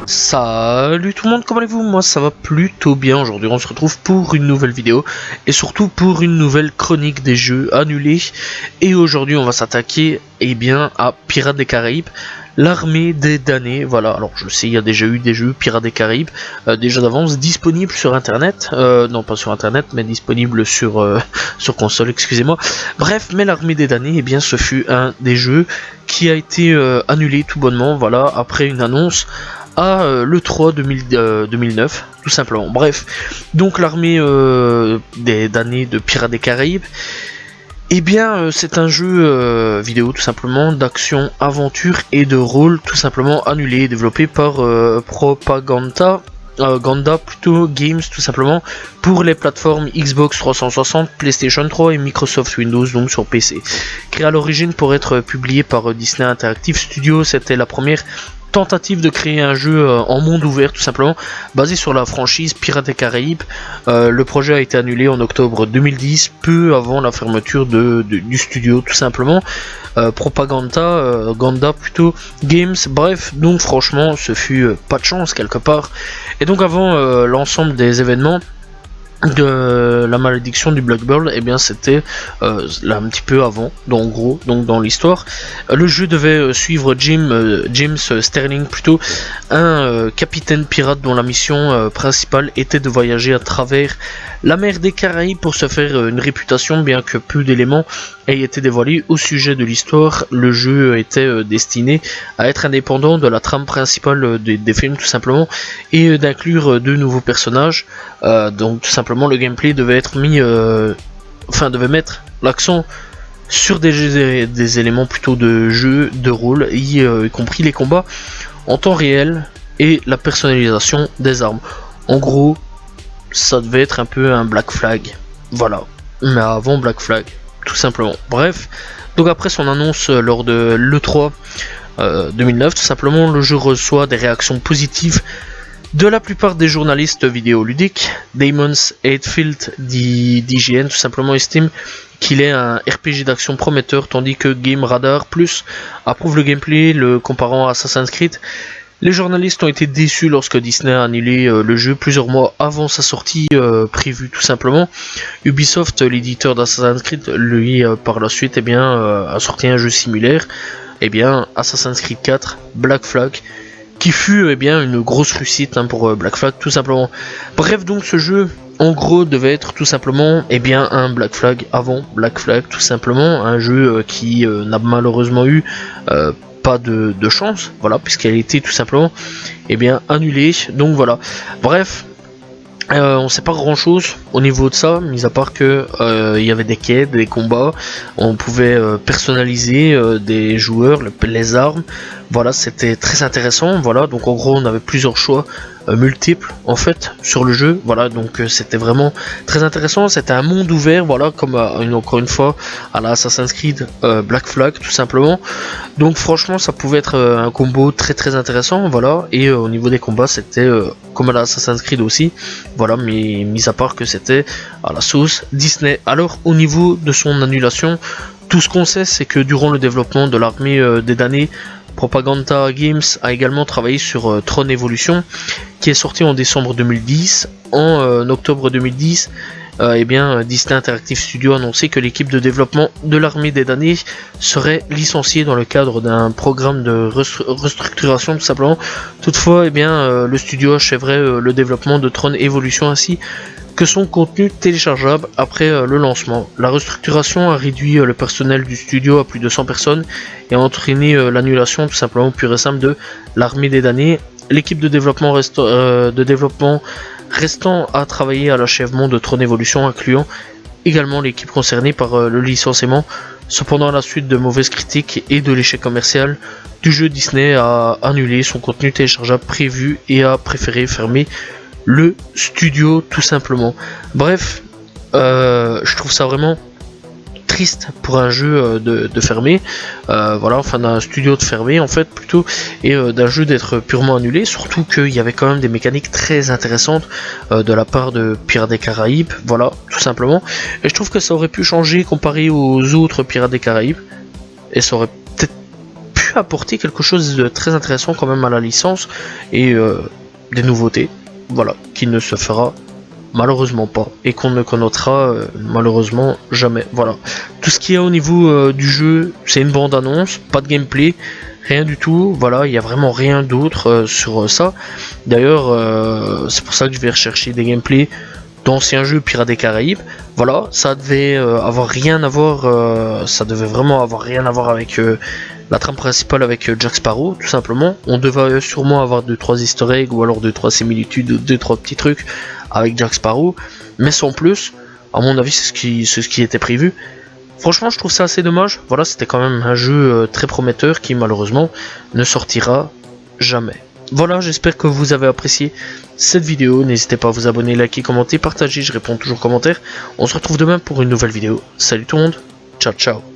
Salut tout le monde, comment allez-vous? Moi ça va plutôt bien. Aujourd'hui on se retrouve pour une nouvelle vidéo et surtout pour une nouvelle chronique des jeux annulés. Et aujourd'hui on va s'attaquer à Pirates des Caraïbes, l'armée des damnés. Voilà, alors je sais il y a déjà eu des jeux Pirates des Caraïbes déjà d'avance disponibles sur internet, non pas sur internet mais disponibles sur console, excusez-moi. Bref, mais l'armée des damnés, ce fut un des jeux qui a été annulé tout bonnement, voilà, après une annonce à l'E3 2009, tout simplement. Bref, donc l'armée des damnés de Pirates des Caraïbes, c'est un jeu vidéo tout simplement, d'action, aventure et de rôle tout simplement annulé, développé par Propaganda Games tout simplement, pour les plateformes Xbox 360, PlayStation 3 et Microsoft Windows, donc sur PC. Créé à l'origine pour être publié par Disney Interactive Studios, c'était la première tentative de créer un jeu en monde ouvert tout simplement, basé sur la franchise Pirates des Caraïbes. Le projet a été annulé en octobre 2010, peu avant la fermeture du studio tout simplement. Propaganda Games, bref, donc franchement ce fut pas de chance quelque part. Et donc avant l'ensemble des événements de la malédiction du Blackbird, c'était là un petit peu avant, donc en gros, donc dans l'histoire, le jeu devait suivre James Sterling, plutôt un capitaine pirate dont la mission principale était de voyager à travers la mer des Caraïbes pour se faire une réputation, bien que peu d'éléments aient été dévoilés au sujet de l'histoire. Le jeu était destiné à être indépendant de la trame principale des films tout simplement, et d'inclure deux nouveaux personnages. Donc tout simplement le gameplay devait être devait mettre l'accent sur des éléments plutôt de jeu, de rôle, y compris les combats en temps réel et la personnalisation des armes. En gros, ça devait être un peu un Black Flag, voilà, mais avant Black Flag, tout simplement. Bref, donc après son annonce lors de l'E3 2009, tout simplement, le jeu reçoit des réactions positives de la plupart des journalistes vidéoludiques. Damon Hatfield d'IGN tout simplement estime qu'il est un RPG d'action prometteur, tandis que Game Radar Plus approuve le gameplay, le comparant à Assassin's Creed. Les journalistes ont été déçus lorsque Disney a annulé le jeu plusieurs mois avant sa sortie prévue tout simplement. Ubisoft, l'éditeur d'Assassin's Creed, lui par la suite a sorti un jeu similaire, Assassin's Creed 4 Black Flag, qui fut une grosse réussite pour Black Flag tout simplement. Bref, donc ce jeu en gros devait être tout simplement un Black Flag avant Black Flag tout simplement, un jeu qui n'a malheureusement eu pas de chance, voilà, puisqu'elle était tout simplement annulée. Donc voilà, bref, on sait pas grand chose au niveau de ça, mis à part que il y avait des quêtes, des combats, on pouvait personnaliser des joueurs, les armes, voilà, c'était très intéressant, voilà, donc en gros on avait plusieurs choix multiples en fait sur le jeu, voilà, donc c'était vraiment très intéressant, c'était un monde ouvert, voilà, comme encore une fois à la Assassin's Creed Black Flag tout simplement. Donc franchement ça pouvait être un combo très intéressant, voilà, et au niveau des combats c'était comme à la Assassin's Creed aussi, voilà, mais mis à part que c'était à la sauce Disney. Alors au niveau de son annulation, tout ce qu'on sait c'est que durant le développement de l'armée des damnés, Propaganda Games a également travaillé sur Tron Evolution, qui est sorti en décembre 2010. En octobre 2010, Disney Interactive Studios a annoncé que l'équipe de développement de l'armée des damnés serait licenciée dans le cadre d'un programme de restructuration tout simplement. Toutefois, le studio achèverait le développement de Tron Evolution ainsi que son contenu téléchargeable après le lancement. La restructuration a réduit le personnel du studio à plus de 100 personnes et a entraîné l'annulation tout simplement pure et simple de l'armée des damnés. L'équipe de développement restant à travailler à l'achèvement de Tron Evolution, incluant également l'équipe concernée par le licenciement. Cependant, à la suite de mauvaises critiques et de l'échec commercial du jeu, Disney a annulé son contenu téléchargeable prévu et a préféré fermer le studio tout simplement. Bref, je trouve ça vraiment triste pour un jeu de fermer, voilà, enfin d'un studio de fermer en fait plutôt, et d'un jeu d'être purement annulé, surtout qu'il y avait quand même des mécaniques très intéressantes de la part de Pirates des Caraïbes, voilà, tout simplement. Et je trouve que ça aurait pu changer comparé aux autres Pirates des Caraïbes, et ça aurait peut-être pu apporter quelque chose de très intéressant quand même à la licence, et des nouveautés, voilà, qui ne se fera malheureusement pas, et qu'on ne connaîtra malheureusement jamais. Voilà, tout ce qu'il y a au niveau du jeu, c'est une bande annonce, pas de gameplay, rien du tout. Voilà, il y a vraiment rien d'autre sur ça. D'ailleurs, c'est pour ça que je vais rechercher des gameplays d'anciens jeux Pirates des Caraïbes. Voilà, ça devait avoir rien à voir, ça devait vraiment avoir rien à voir avec la trame principale avec Jack Sparrow, tout simplement. On devait sûrement avoir 2-3 easter eggs ou alors 2-3 similitudes, 2-3 petits trucs avec Jack Sparrow, mais sans plus. À mon avis, c'est ce qui était prévu. Franchement, je trouve ça assez dommage. Voilà, c'était quand même un jeu très prometteur qui malheureusement ne sortira jamais. Voilà, j'espère que vous avez apprécié cette vidéo. N'hésitez pas à vous abonner, liker, commenter, partager. Je réponds toujours aux commentaires. On se retrouve demain pour une nouvelle vidéo. Salut tout le monde. Ciao, ciao.